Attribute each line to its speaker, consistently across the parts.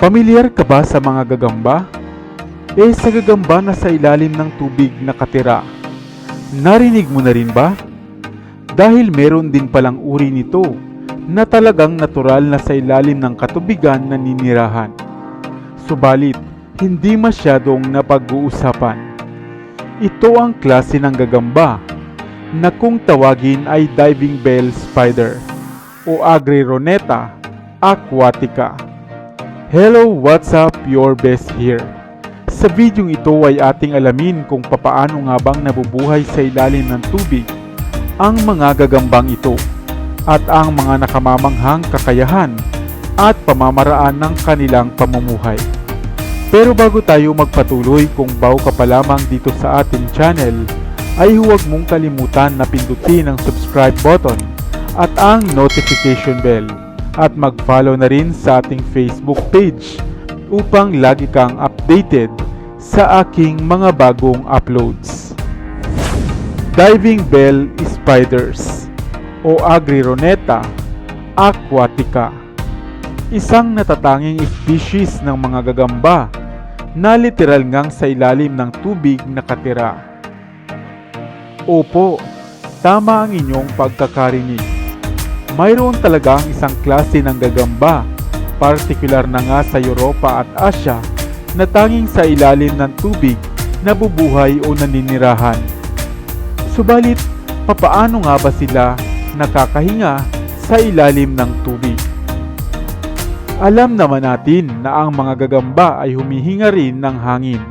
Speaker 1: Pamilyar ka ba sa mga gagamba? Sa gagamba na sa ilalim ng tubig nakatira. Narinig mo na rin ba? Dahil meron din palang uri nito na talagang natural na sa ilalim ng katubigan naninirahan. Subalit, hindi masyadong napag-uusapan. Ito ang klase ng gagamba na kung tawagin ay diving bell spider o Agrironeta aquatica. Hello, what's up? Your best here. Sa videong ito ay ating alamin kung papaano nga bang nabubuhay sa ilalim ng tubig ang mga gagambang ito at ang mga nakamamanghang kakayahan at pamamaraan ng kanilang pamumuhay. Pero bago tayo magpatuloy, kung bago ka pa lamang dito sa ating channel, ay huwag mong kalimutan na pindutin ang subscribe button at ang notification bell at mag-follow na rin sa ating Facebook page upang lagi kang updated sa aking mga bagong uploads. Diving bell spiders o Agrironeta aquatica, isang natatanging species ng mga gagamba na literal ngang sa ilalim ng tubig nakatira. Opo, tama ang inyong pagkakarinig. Mayroon talagang isang klase ng gagamba, partikular na nga sa Europa at Asia, na tanging sa ilalim ng tubig nabubuhay o naninirahan. Subalit, papaano nga ba sila nakakahinga sa ilalim ng tubig? Alam naman natin na ang mga gagamba ay humihinga rin ng hangin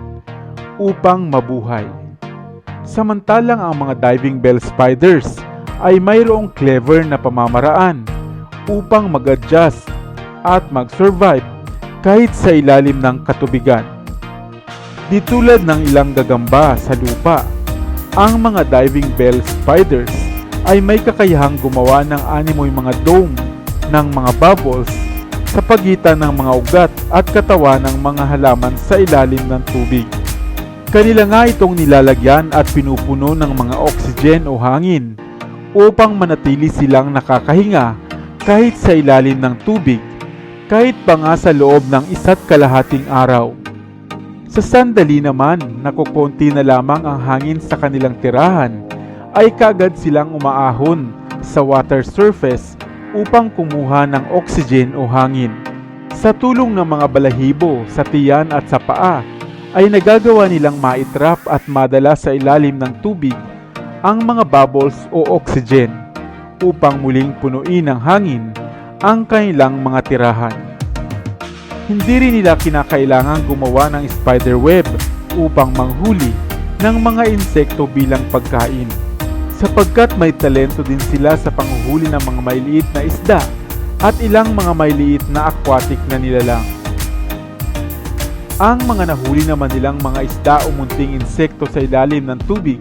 Speaker 1: upang mabuhay. Samantalang ang mga diving bell spiders ay mayroong clever na pamamaraan upang mag-adjust at mag-survive kahit sa ilalim ng katubigan. Di tulad ng ilang gagamba sa lupa, ang mga diving bell spiders ay may kakayahang gumawa ng animoy mga dome ng mga bubbles sa pagitan ng mga ugat at katawan ng mga halaman sa ilalim ng tubig. Kanila nga itong nilalagyan at pinupuno ng mga oxygen o hangin upang manatili silang nakakahinga kahit sa ilalim ng tubig, kahit pa nga sa loob ng 1.5 araw. Sa sandali naman na kukunti na lamang ang hangin sa kanilang tirahan, ay kaagad silang umaahon sa water surface upang kumuha ng oxygen o hangin. Sa tulong ng mga balahibo sa tiyan at sa paa, ay nagagawa nilang maitrap at madala sa ilalim ng tubig ang mga bubbles o oxygen upang muling punuin ng hangin ang kanilang mga tirahan. Hindi rin nila kinakailangang gumawa ng spider web upang manghuli ng mga insekto bilang pagkain, sapagkat may talento din sila sa panghuhuli ng mga maliliit na isda at ilang mga maliliit na aquatic na nilalang. Ang mga nahuli naman nilang mga isda o munting insekto sa ilalim ng tubig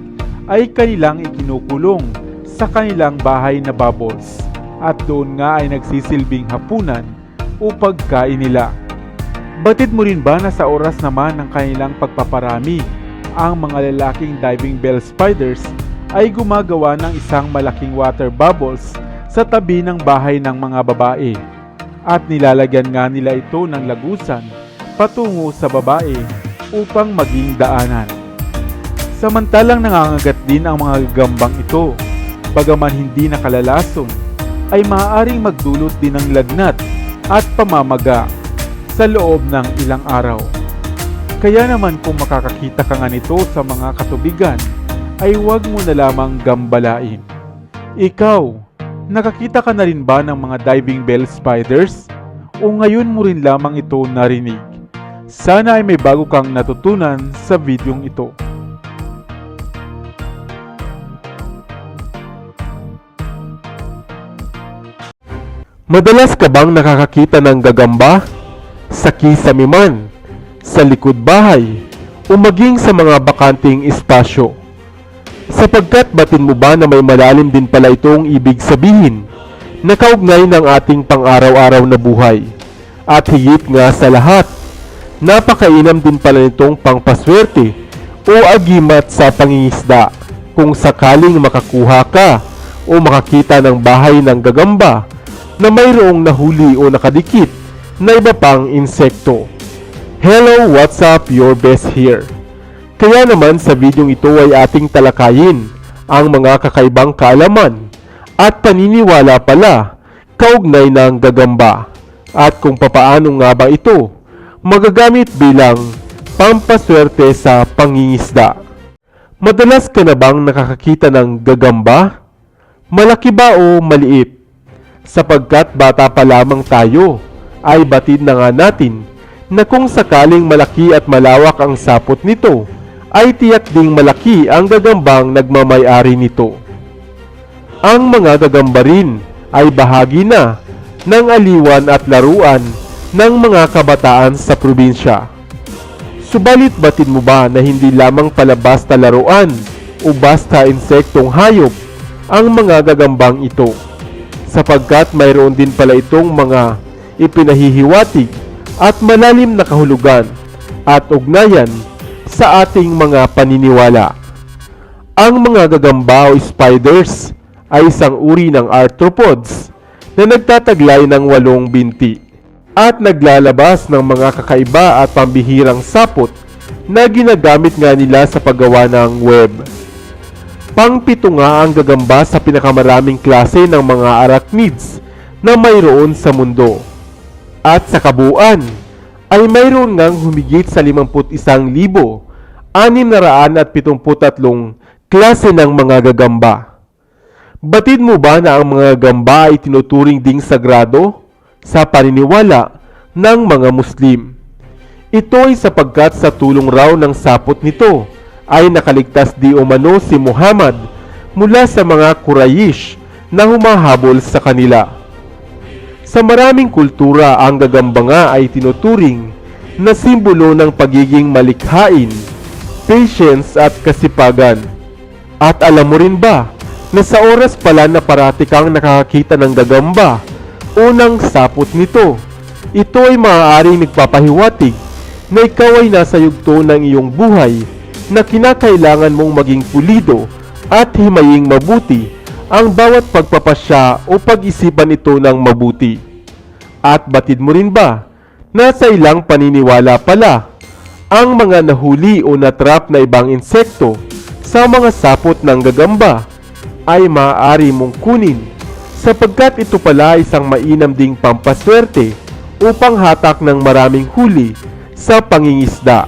Speaker 1: ay kanilang ikinukulong sa kanilang bahay na bubbles at doon nga ay nagsisilbing hapunan o pagkain nila. Batid mo rin ba na sa oras naman ng kanilang pagpaparami, ang mga lalaking diving bell spiders ay gumagawa ng isang malaking water bubbles sa tabi ng bahay ng mga babae at nilalagyan nga nila ito ng lagusan patungo sa babae upang maging daanan. Samantalang nangangagat din ang mga gagambang ito, bagaman hindi nakalalason, ay maaaring magdulot din ng lagnat at pamamaga sa loob ng ilang araw. Kaya naman kung makakakita ka nga nito sa mga katubigan, ay huwag mo na lamang gambalain. Ikaw, nakakita ka na rin ba ng mga diving bell spiders? O ngayon mo rin lamang ito narinig? Sana ay may bago kang natutunan sa videong ito. Madalas ka bang nakakakita ng gagamba? Sa kisame man, sa likod bahay, o maging sa mga bakanting espasyo? Sapagkat batin mo ba na may malalim din pala itong ibig sabihin na kaugnay ng ating pang-araw-araw na buhay? At higit nga sa lahat, napakainam din pala nitong pangpaswerte o agimat sa pangingisda kung sakaling makakuha ka o makakita ng bahay ng gagamba na mayroong nahuli o nakadikit
Speaker 2: na iba pang insekto. Hello, what's up? Your best here. Kaya naman sa videong ito ay ating talakayin ang mga kakaibang kaalaman at paniniwala pala kaugnay ng gagamba at kung papaano nga ba ito magagamit bilang pampaswerte sa pangingisda. Madalas ka na bang nakakakita ng gagamba? Malaki ba o maliit? Sapagkat bata pa lamang tayo, ay batid na nga natin na kung sakaling malaki at malawak ang sapot nito, ay tiyak ding malaki ang gagambang nagmamay-ari nito. Ang mga gagamba rin ay bahagi na ng aliwan at laruan ng mga kabataan sa probinsya. Subalit batid mo ba na hindi lamang pala basta laruan o basta insektong hayop ang mga gagambang ito? Sapagkat mayroon din pala itong mga ipinahihiwatig at malalim na kahulugan at ugnayan sa ating mga paniniwala. Ang mga gagamba o spiders ay isang uri ng arthropods na nagtataglay ng 8 binti at naglalabas ng mga kakaiba at pambihirang sapot na ginagamit nga nila sa paggawa ng web. Pang-7 nga ang gagamba sa pinakamaraming klase ng mga arachnids na mayroon sa mundo. At sa kabuuan, ay mayroon ngang humigit sa 51,673 klase ng mga gagamba. Batid mo ba na ang mga gagamba ay tinuturing ding sagrado sa paniniwala ng mga Muslim? Ito ay sapagkat sa tulong raw ng sapot nito ay nakaligtas di umano si Muhammad mula sa mga Quraysh na humahabol sa kanila. Sa maraming kultura, ang gagamba nga ay tinuturing na simbolo ng pagiging malikhain, patience at kasipagan. At alam mo rin ba na sa oras pala na parati kang nakakakita ng gagamba o ng sapot nito, ito ay maaaring nagpapahiwatig na ikaw ay nasa yugto ng iyong buhay na kinakailangan mong maging pulido at himaying mabuti ang bawat pagpapasya o pag-isipan ito ng mabuti. At batid mo rin ba na sa ilang paniniwala pala ang mga nahuli o natrap na ibang insekto sa mga sapot ng gagamba ay maaari mong kunin sapagkat ito pala isang mainam ding pampaswerte upang hatak ng maraming huli sa pangingisda.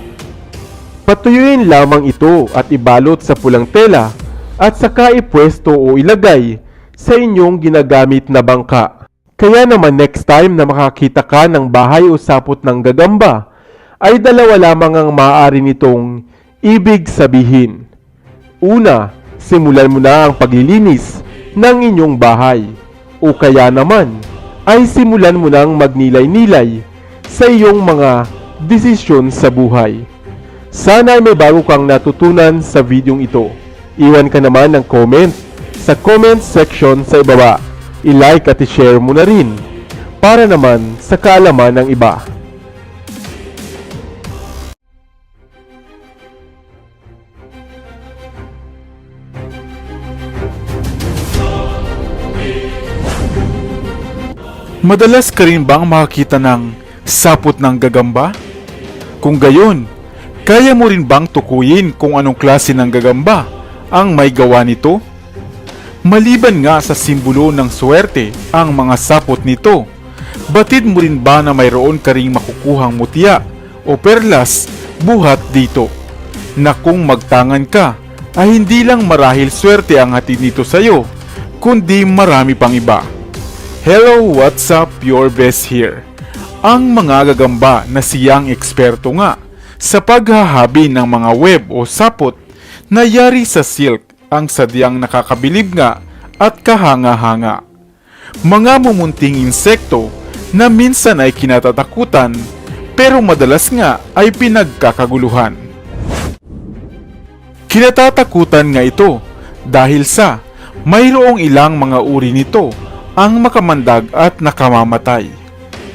Speaker 2: Patuyuin lamang ito at ibalot sa pulang tela at saka ipwesto o ilagay sa inyong ginagamit na bangka. Kaya naman next time na makakita ka ng bahay o sapot ng gagamba, ay dalawa lamang ang maaari nitong ibig sabihin. Una, simulan mo na ang paglilinis ng inyong bahay. O kaya naman, ay simulan mo nang magnilay-nilay sa iyong mga desisyon sa buhay. Sana ay may bago kang natutunan sa videong ito. Iwan ka naman ng comment sa comment section sa ibaba. I-like at i-share mo na rin para naman sa kaalaman ng iba.
Speaker 1: Madalas ka rin bang makakita ng sapot ng gagamba? Kung gayon, kaya mo rin bang tukuyin kung anong klase ng gagamba ang may gawa nito? Maliban nga sa simbolo ng swerte ang mga sapot nito, batid mo rin ba na mayroon ka ring makukuhang mutya o perlas buhat dito? Na kung magtangan ka, ay hindi lang marahil swerte ang hatid nito sa'yo, kundi marami pang iba. Hello, what's up? Your best here. Ang mga gagamba na siyang eksperto nga sa paghahabi ng mga web o sapot na yari sa silk ang sadyang nakakabilib nga at kahanga-hanga. Mga mumunting insekto na minsan ay kinatatakutan pero madalas nga ay pinagkakaguluhan. Kinatatakutan nga ito dahil sa mayroong ilang mga uri nito ang makamandag at nakamamatay.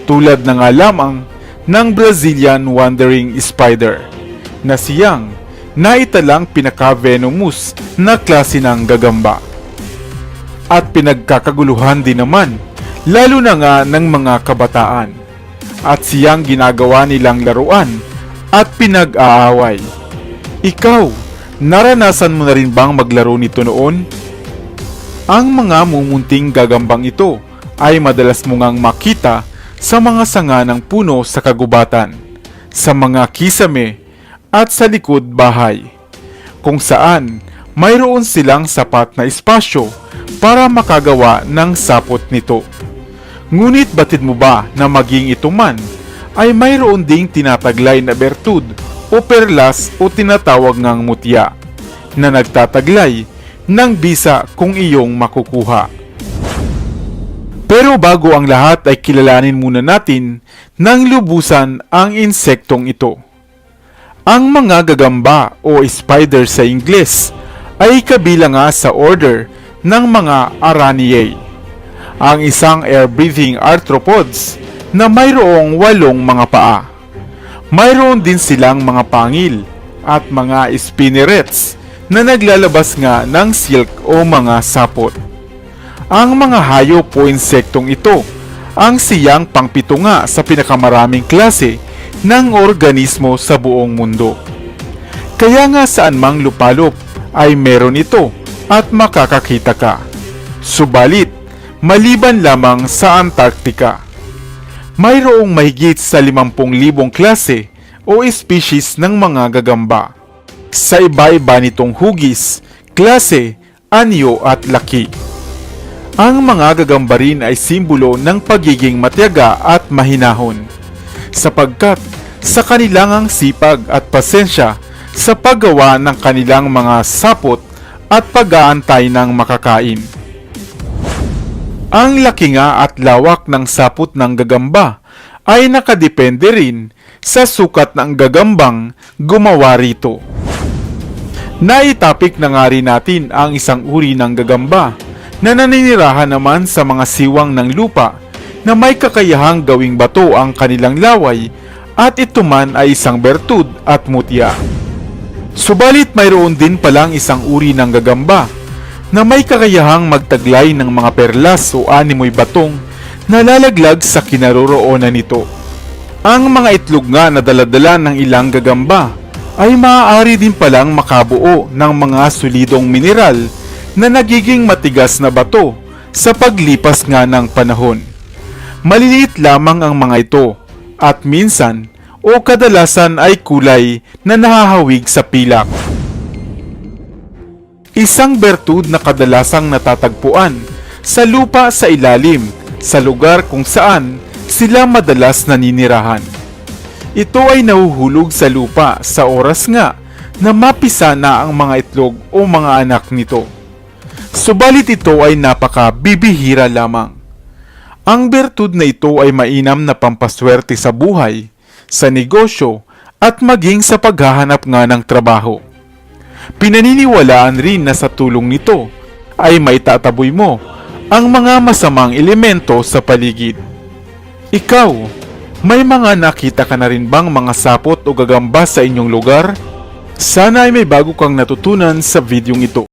Speaker 1: Tulad na nga lamang ng Brazilian wandering spider na siyang naitalang pinaka-venomous na klase ng gagamba. At pinagkakaguluhan din naman, lalo na nga ng mga kabataan. at siyang ginagawa nilang laruan at pinag-aaway. Ikaw, naranasan mo na rin bang maglaro nito noon? Ang mga mumunting gagambang ito ay madalas mo ngang makita sa mga sanga ng puno sa kagubatan, sa mga kisame at sa likod bahay, kung saan mayroon silang sapat na espasyo para makagawa ng sapot nito. Ngunit batid mo ba na maging ito man ay mayroon ding tinataglay na bertud o perlas o tinatawag ngang mutya na nagtataglay ng bisa kung iyong makukuha. Pero bago ang lahat ay kilalanin muna natin ng lubusan ang insektong ito. Ang mga gagamba o spider sa Ingles ay kabilang nga sa order ng mga Araneae, ang isang air-breathing arthropods na mayroong 8 mga paa. Mayroon din silang mga pangil at mga spinnerets na naglalabas nga ng silk o mga sapot. Ang mga hayop o insektong ito ang siyang pangpito nga sa pinakamaraming klase ng organismo sa buong mundo. Kaya nga saan mang lupalop ay meron ito at makakakita ka. Subalit, maliban lamang sa Antarctica. Mayroong mahigit sa 50,000 klase o species ng mga gagamba sa iba-iba nitong hugis, klase, anyo at laki. Ang mga gagamba rin ay simbolo ng pagiging matyaga at mahinahon, sapagkat sa kanilang sipag at pasensya sa paggawa ng kanilang mga sapot at pag-aantay ng makakain. Ang laki nga at lawak ng sapot ng gagamba ay nakadepende rin sa sukat ng gagambang gumawa rito. Naitapik na nga rin natin ang isang uri ng gagamba na naninirahan naman sa mga siwang ng lupa na may kakayahang gawing bato ang kanilang laway at ito man ay isang bertud at mutya. Subalit mayroon din palang isang uri ng gagamba na may kakayahang magtaglay ng mga perlas o animoy batong na lalaglag sa kinaroroonan nito. Ang mga itlog nga na daladala ng ilang gagamba ay maaari din palang makabuo ng mga solidong mineral na nagiging matigas na bato sa paglipas nga ng panahon. Maliliit lamang ang mga ito at minsan o kadalasan ay kulay na nahahawig sa pilak. Isang bertud na kadalasang natatagpuan sa lupa sa ilalim sa lugar kung saan sila madalas naninirahan. Ito ay nahuhulog sa lupa sa oras nga na mapisa na ang mga itlog o mga anak nito. Subalit ito ay napaka-bibihira lamang. Ang bertud na ito ay mainam na pampaswerte sa buhay, sa negosyo, at maging sa paghahanap nga ng trabaho. Pinaniniwalaan rin na sa tulong nito ay maitataboy mo ang mga masamang elemento sa paligid. Ikaw, may mga nakita ka na rin bang mga sapot o gagamba sa inyong lugar? Sana ay may bago kang natutunan sa videong ito.